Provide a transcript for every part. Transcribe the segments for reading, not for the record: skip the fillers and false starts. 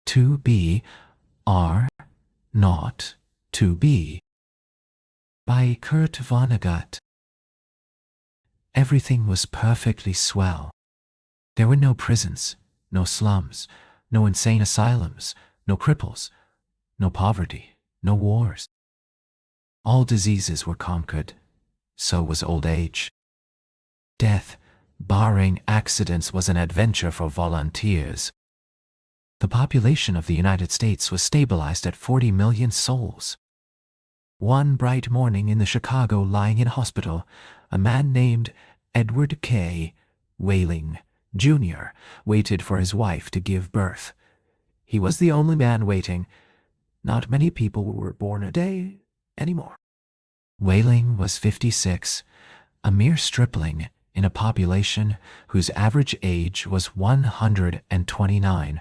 2BR02B by Kurt Vonnegut. Everything was perfectly swell. There were no prisons, no slums, no insane asylums, no cripples, no poverty, no wars. All diseases were conquered. So was old age. Death, barring accidents, was an adventure for volunteers. The population of the United States was stabilized at 40 million souls. One bright morning in the Chicago lying in hospital, a man named Edward K. Whaling, Jr., waited for his wife to give birth. He was the only man waiting. Not many people were born a day anymore. Whaling was 56, a mere stripling in a population whose average age was 129.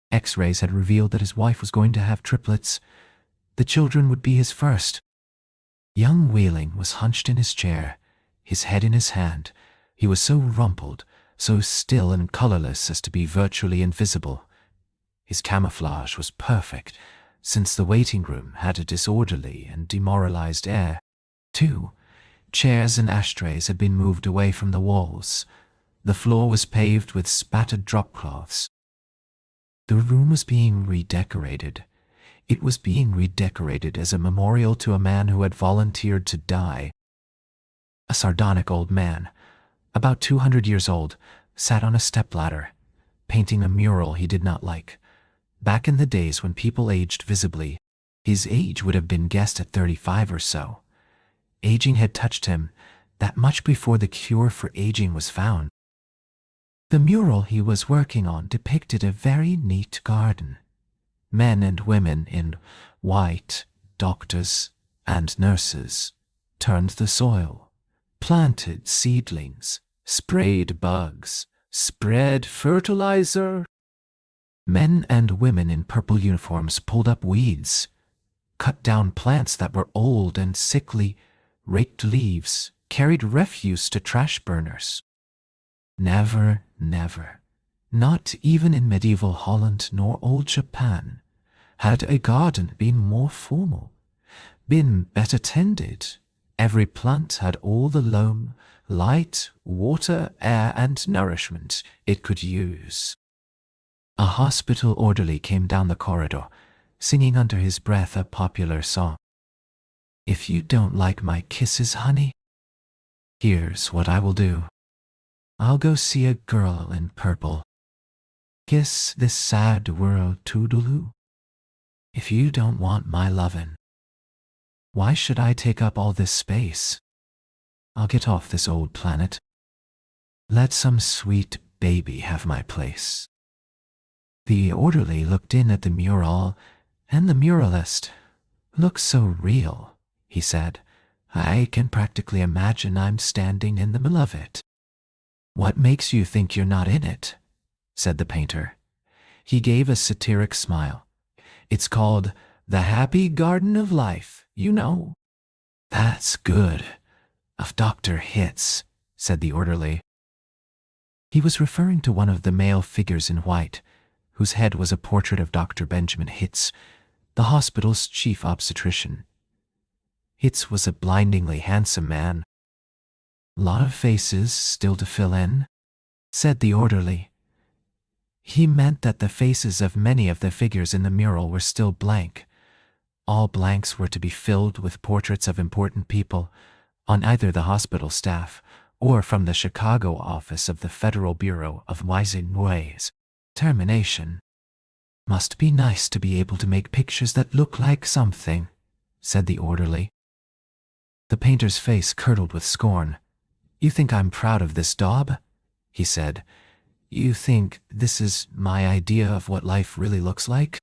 X-rays had revealed that his wife was going to have triplets. The children would be his first. Young Whaling was hunched in his chair, his head in his hand. He was so rumpled, so still and colorless as to be virtually invisible. His camouflage was perfect, since the waiting room had a disorderly and demoralized air. 2 chairs and ashtrays had been moved away from the walls. The floor was paved with spattered dropcloths. The room was being redecorated. It was being redecorated as a memorial to a man who had volunteered to die. A sardonic old man, about 200 years old, sat on a stepladder, painting a mural he did not like. Back in the days when people aged visibly, his age would have been guessed at 35 or so. Aging had touched him that much before the cure for aging was found. The mural he was working on depicted a very neat garden. Men and women in white, doctors and nurses, turned the soil, planted seedlings, sprayed bugs, spread fertilizer. Men and women in purple uniforms pulled up weeds, cut down plants that were old and sickly, raked leaves, carried refuse to trash burners. Never, never, not even in medieval Holland nor old Japan, had a garden been more formal, been better tended. Every plant had all the loam, light, water, air, and nourishment it could use. A hospital orderly came down the corridor, singing under his breath a popular song. "If you don't like my kisses, honey, here's what I will do. I'll go see a girl in purple. Kiss this sad world toodaloo. If you don't want my lovin', why should I take up all this space? I'll get off this old planet. Let some sweet baby have my place." The orderly looked in at the mural, and the muralist looks so real, he said. "I can practically imagine I'm standing in the middle of it." "What makes you think you're not in it?" said the painter. He gave a satiric smile. "It's called the Happy Garden of Life, you know." "That's good. Of Dr. Hitz," said the orderly. He was referring to one of the male figures in white, whose head was a portrait of Dr. Benjamin Hitz, the hospital's chief obstetrician. Hitz was a blindingly handsome man. "Lot of faces still to fill in," said the orderly. He meant that the faces of many of the figures in the mural were still blank. All blanks were to be filled with portraits of important people on either the hospital staff or from the Chicago office of the Federal Bureau of Ways. Termination. "Must be nice to be able to make pictures that look like something," said the orderly. The painter's face curdled with scorn. "You think I'm proud of this daub?" he said. "You think this is my idea of what life really looks like?"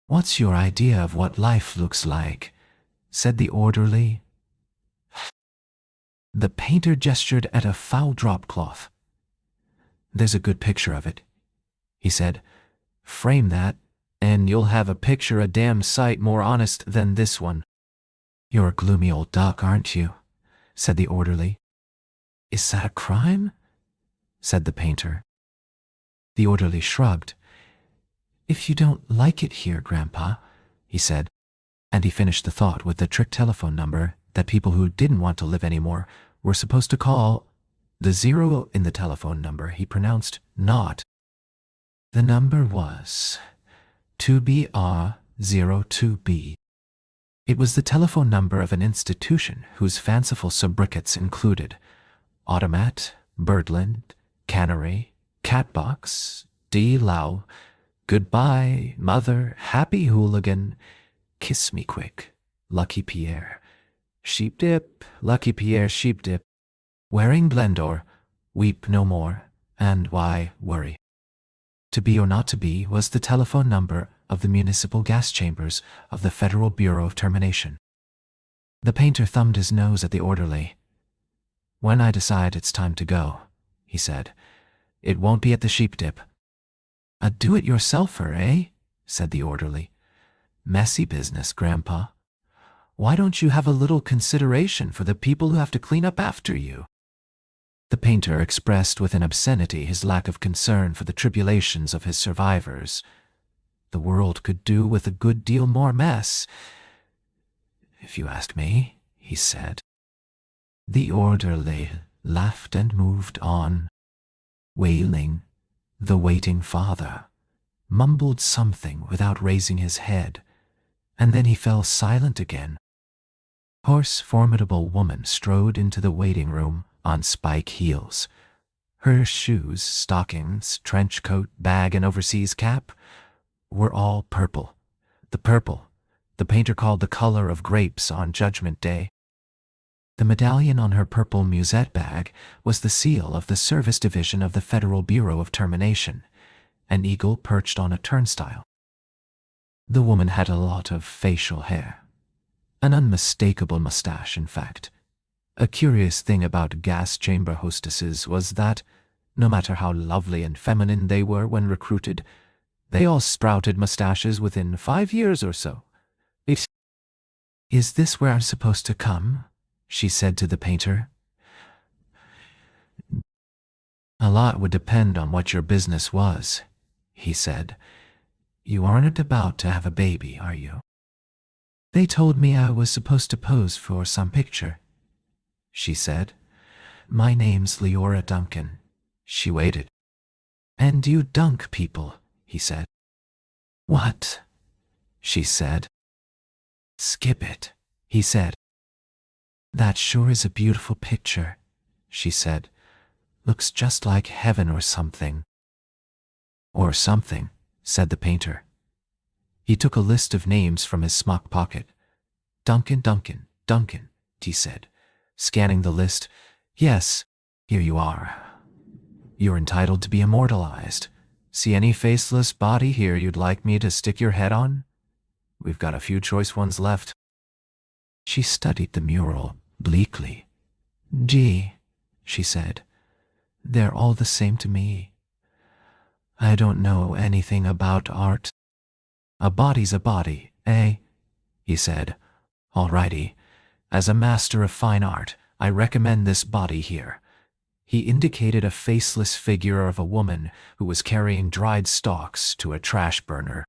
"What's your idea of what life looks like?" said the orderly. The painter gestured at a foul dropcloth. "There's a good picture of it," he said. "Frame that, and you'll have a picture a damn sight more honest than this one." "You're a gloomy old duck, aren't you?" said the orderly. "Is that a crime?" said the painter. The orderly shrugged. If you don't like it here, Grandpa, he said, and he finished the thought with the trick telephone number that people who didn't want to live anymore were supposed to call. The zero in the telephone number he pronounced not. The number was 2BR02B. It was the telephone number of an institution whose fanciful sobriquets included Automat, Birdland, Cannery, Catbox, D-Low, Goodbye, Mother, Happy Hooligan, Kiss Me Quick, Lucky Pierre, Sheep Dip, Lucky Pierre Sheep Dip, Wearing Blendor, Weep No More, and Why Worry. To be or not to be was the telephone number of the municipal gas chambers of the Federal Bureau of Termination. The painter thumbed his nose at the orderly. When I decide it's time to go, he said, it won't be at the Sheep Dip. A do-it-yourselfer, eh? Said the orderly. Messy business, Grandpa. Why don't you have a little consideration for the people who have to clean up after you? The painter expressed with an obscenity his lack of concern for the tribulations of his survivors. The world could do with a good deal more mess, if you ask me, he said. The orderly laughed and moved on, wailing. The waiting father mumbled something without raising his head, and then he fell silent again. Hoarse, formidable woman strode into the waiting room on spike heels. Her shoes, stockings, trench coat, bag, and overseas cap were all purple. The purple the painter called the color of grapes on Judgment Day. The medallion on her purple musette bag was the seal of the Service Division of the Federal Bureau of Termination, an eagle perched on a turnstile. The woman had a lot of facial hair. An unmistakable mustache, in fact. A curious thing about gas chamber hostesses was that, no matter how lovely and feminine they were when recruited, they all sprouted mustaches within 5 years or so. Is this where I'm supposed to come? She said to the painter. A lot would depend on what your business was, he said. You aren't about to have a baby, are you? They told me I was supposed to pose for some picture, she said. My name's Leora Duncan. She waited. And you dunk people, he said. What? She said. Skip it, he said. That sure is a beautiful picture, she said. Looks just like heaven or something. Or something, said the painter. He took a list of names from his smock pocket. Duncan, Duncan, Duncan, he said, scanning the list. Yes, here you are. You're entitled to be immortalized. See any faceless body here you'd like me to stick your head on? We've got a few choice ones left. She studied the mural bleakly. Gee, she said, they're all the same to me. I don't know anything about art. A body's a body, eh? He said. All righty. As a master of fine art, I recommend this body here. He indicated a faceless figure of a woman who was carrying dried stalks to a trash burner.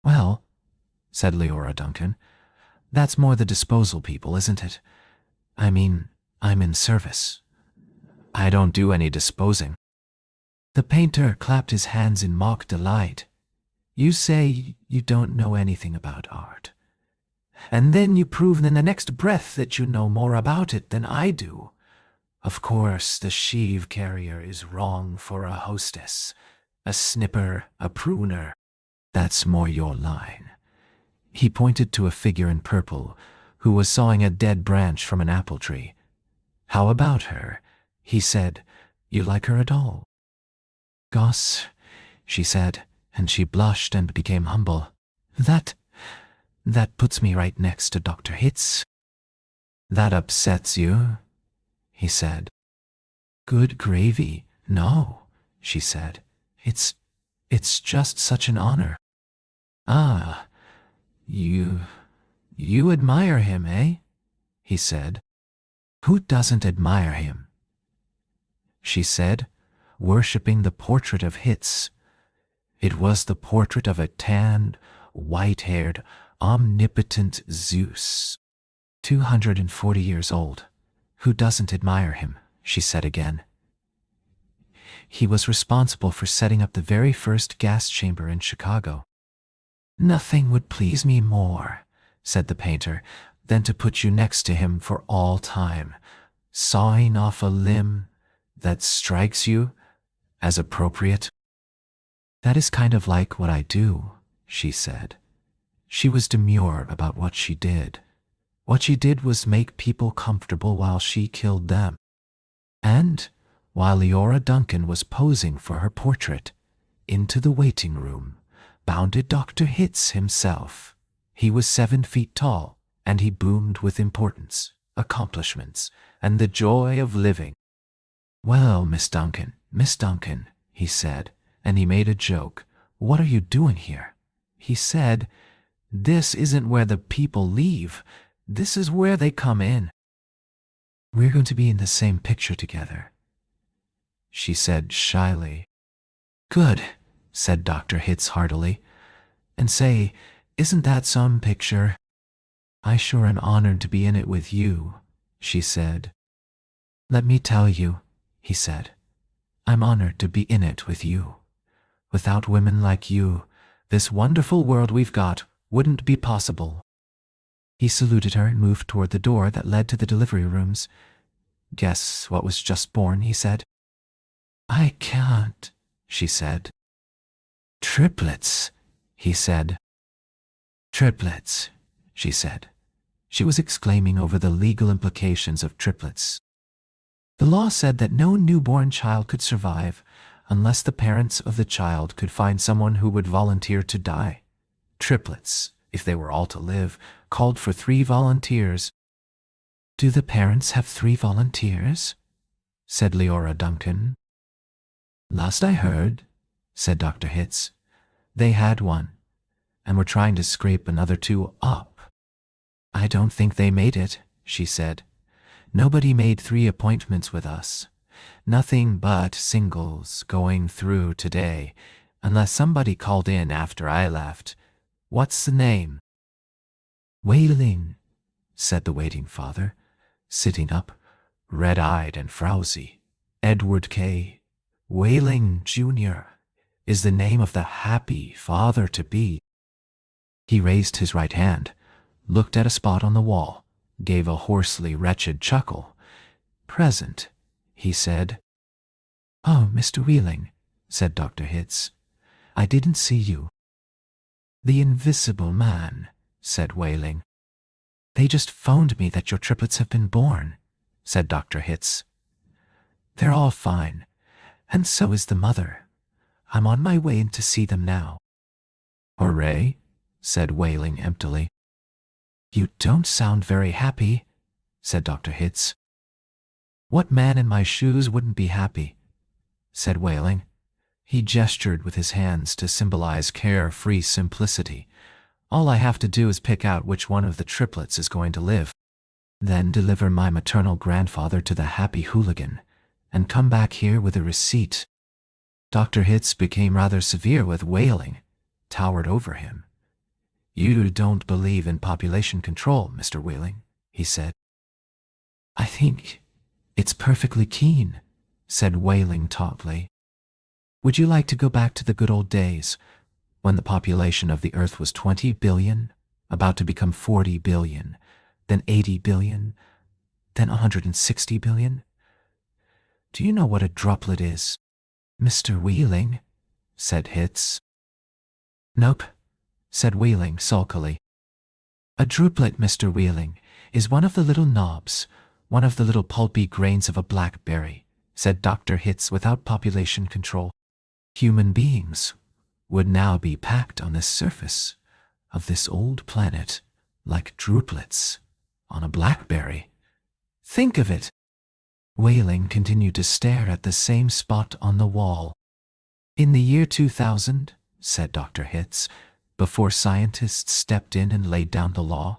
Well, said Leora Duncan, that's more the disposal people, isn't it? I mean, I'm in service. I don't do any disposing. The painter clapped his hands in mock delight. You say you don't know anything about art. And then you prove in the next breath that you know more about it than I do. Of course, the sheave carrier is wrong for a hostess. A snipper, a pruner. That's more your line. He pointed to a figure in purple who was sawing a dead branch from an apple tree. How about her? He said. You like her at all? Goss, she said, and she blushed and became humble. That puts me right next to Dr. Hitz. That upsets you, he said. Good gravy. No, she said. It's just such an honor. Ah, you admire him, eh? He said. Who doesn't admire him? She said, worshipping the portrait of Hitz. It was the portrait of a tanned, white-haired, omnipotent Zeus. 240 years old. Who doesn't admire him? She said again. He was responsible for setting up the very first gas chamber in Chicago. Nothing would please me more, said the painter, than to put you next to him for all time, sawing off a limb that strikes you as appropriate. That is kind of like what I do, she said. She was demure about what she did. What she did was make people comfortable while she killed them. And while Leora Duncan was posing for her portrait, into the waiting room bounded Dr. Hitz himself. He was 7 feet tall, and he boomed with importance, accomplishments, and the joy of living. "Well, Miss Duncan, he said, and he made a joke. "What are you doing here?" He said, "This isn't where the people leave. This is where they come in." "We're going to be in the same picture together," she said shyly. "Good," said Dr. Hitz heartily. "And say, isn't that some picture?" "I sure am honored to be in it with you," she said. "Let me tell you," he said, "I'm honored to be in it with you. Without women like you, this wonderful world we've got wouldn't be possible." He saluted her and moved toward the door that led to the delivery rooms. "Guess what was just born?" he said. "I can't," she said. "Triplets," he said. "Triplets," she said. She was exclaiming over the legal implications of triplets. The law said that no newborn child could survive unless the parents of the child could find someone who would volunteer to die. Triplets, if they were all to live, called for 3 volunteers. "Do the parents have 3 volunteers?" said Leora Duncan. "Last I heard," said Dr. Hitz, "they had 1, and were trying to scrape another 2 up." "I don't think they made it," she said. "Nobody made 3 appointments with us. Nothing but singles going through today, unless somebody called in after I left. What's the name?" "Wailing," said the waiting father, sitting up, red-eyed and frowsy. "Edward K. Wailing, Jr. is the name of the happy father-to-be." He raised his right hand, looked at a spot on the wall, gave a hoarsely wretched chuckle. "Present," he said. "Oh, Mr. Wheeling," said Dr. Hitz. "I didn't see you." "The invisible man," said Wailing. "They just phoned me that your triplets have been born," said Dr. Hitz. "They're all fine, and so is the mother. I'm on my way in to see them now." "Hooray," said Wailing emptily. "You don't sound very happy," said Dr. Hitz. "What man in my shoes wouldn't be happy?" said Wailing. He gestured with his hands to symbolize carefree simplicity. "All I have to do is pick out which one of the triplets is going to live, then deliver my maternal grandfather to the happy hooligan, and come back here with a receipt." Dr. Hitz became rather severe with Wailing, towered over him. "You don't believe in population control, Mr. Wailing," he said. "I think it's perfectly keen," said Wailing tautly. "Would you like to go back to the good old days, when the population of the Earth was 20 billion, about to become 40 billion, then 80 billion, then 160 billion? Do you know what a droplet is?" "Mr. Wheeling," said Hitz. "Nope," said Wheeling sulkily. "A druplet, Mr. Wheeling, is one of the little knobs, one of the little pulpy grains of a blackberry," said Dr. Hitz without population control. "Human beings would now be packed on the surface of this old planet like druplets on a blackberry. Think of it!" Wailing continued to stare at the same spot on the wall. "In the year 2000, said Dr. Hitz, before scientists stepped in and laid down the law,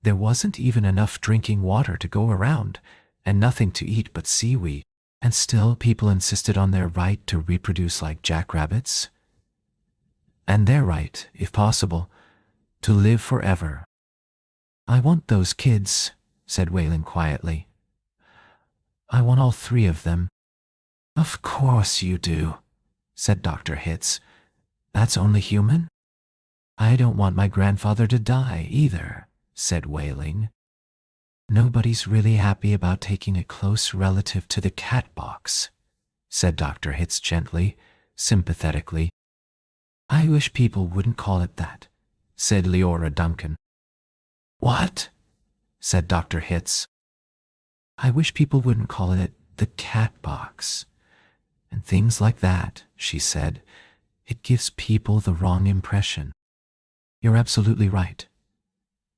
there wasn't even enough drinking water to go around, and nothing to eat but seaweed, and still people insisted on their right to reproduce like jackrabbits. And their right, if possible, to live forever. I want those kids, said Wailing quietly. I want all 3 of them. Of course you do, said Dr. Hitz. That's only human? I don't want my grandfather to die either, said Wailing. Nobody's really happy about taking a close relative to the cat box, said Dr. Hitz gently, sympathetically. I wish people wouldn't call it that, said Leora Duncan. What? Said Dr. Hitz. I wish people wouldn't call it the cat box. And things like that, she said. It gives people the wrong impression. You're absolutely right,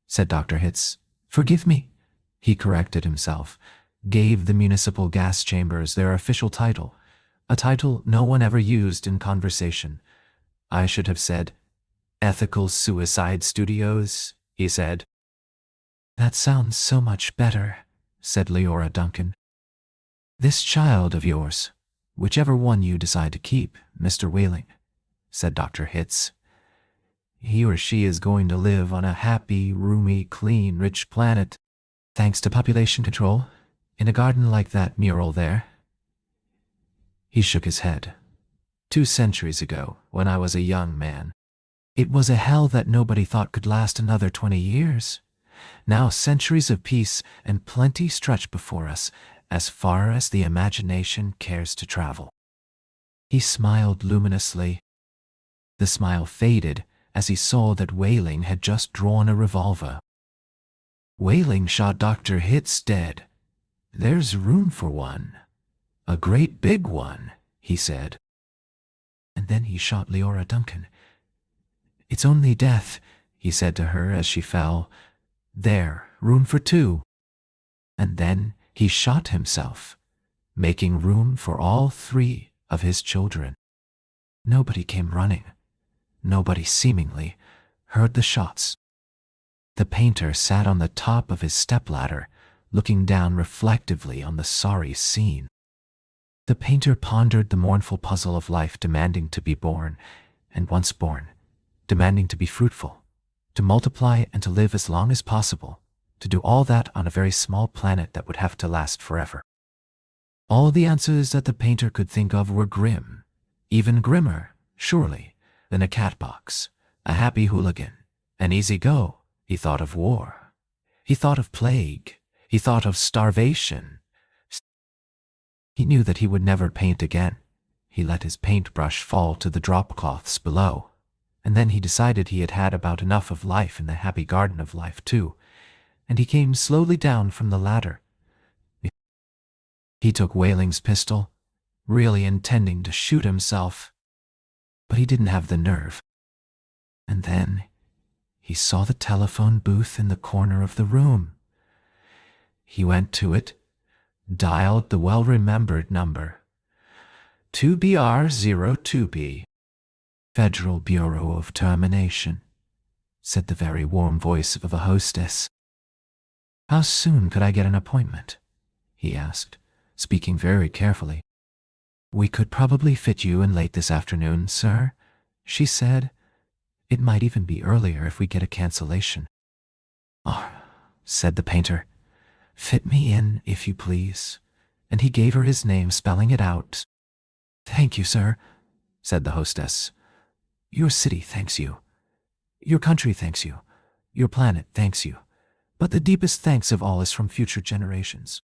said Dr. Hitz. Forgive me, he corrected himself, gave the municipal gas chambers their official title, a title no one ever used in conversation. I should have said, Ethical Suicide Studios, he said. That sounds so much better, said Leora Duncan. This child of yours, whichever one you decide to keep, Mr. Wailing, said Dr. Hitz. He or she is going to live on a happy, roomy, clean, rich planet, thanks to population control, in a garden like that mural there. He shook his head. 2 centuries ago, when I was a young man, it was a hell that nobody thought could last another 20 years. Now centuries of peace and plenty stretch before us, as far as the imagination cares to travel. He smiled luminously. The smile faded as he saw that Wailing had just drawn a revolver. Wailing shot Dr. Hitz dead. There's room for one. A great big one, he said. And then he shot Leora Duncan. It's only death, he said to her as she fell. There, room for 2. And then he shot himself, making room for all 3 of his children. Nobody came running. Nobody, seemingly, heard the shots. The painter sat on the top of his stepladder, looking down reflectively on the sorry scene. The painter pondered the mournful puzzle of life demanding to be born, and once born, demanding to be fruitful, to multiply and to live as long as possible, to do all that on a very small planet that would have to last forever. All the answers that the painter could think of were grim, even grimmer, surely, than a cat box, a happy hooligan, an easy go. He thought of war. He thought of plague. He thought of starvation. He knew that he would never paint again. He let his paintbrush fall to the drop-cloths below, and then he decided he had had about enough of life in the happy garden of life too, and he came slowly down from the ladder. He took Wailing's pistol, really intending to shoot himself, but he didn't have the nerve. And then he saw the telephone booth in the corner of the room. He went to it, dialed the well-remembered number. 2BR02B. Federal Bureau of Termination, said the very warm voice of a hostess. How soon could I get an appointment? He asked, speaking very carefully. We could probably fit you in late this afternoon, sir, she said. It might even be earlier if we get a cancellation. Oh, said the painter. Fit me in, if you please. And he gave her his name, spelling it out. Thank you, sir, said the hostess. Your city thanks you. Your country thanks you. Your planet thanks you. But the deepest thanks of all is from future generations.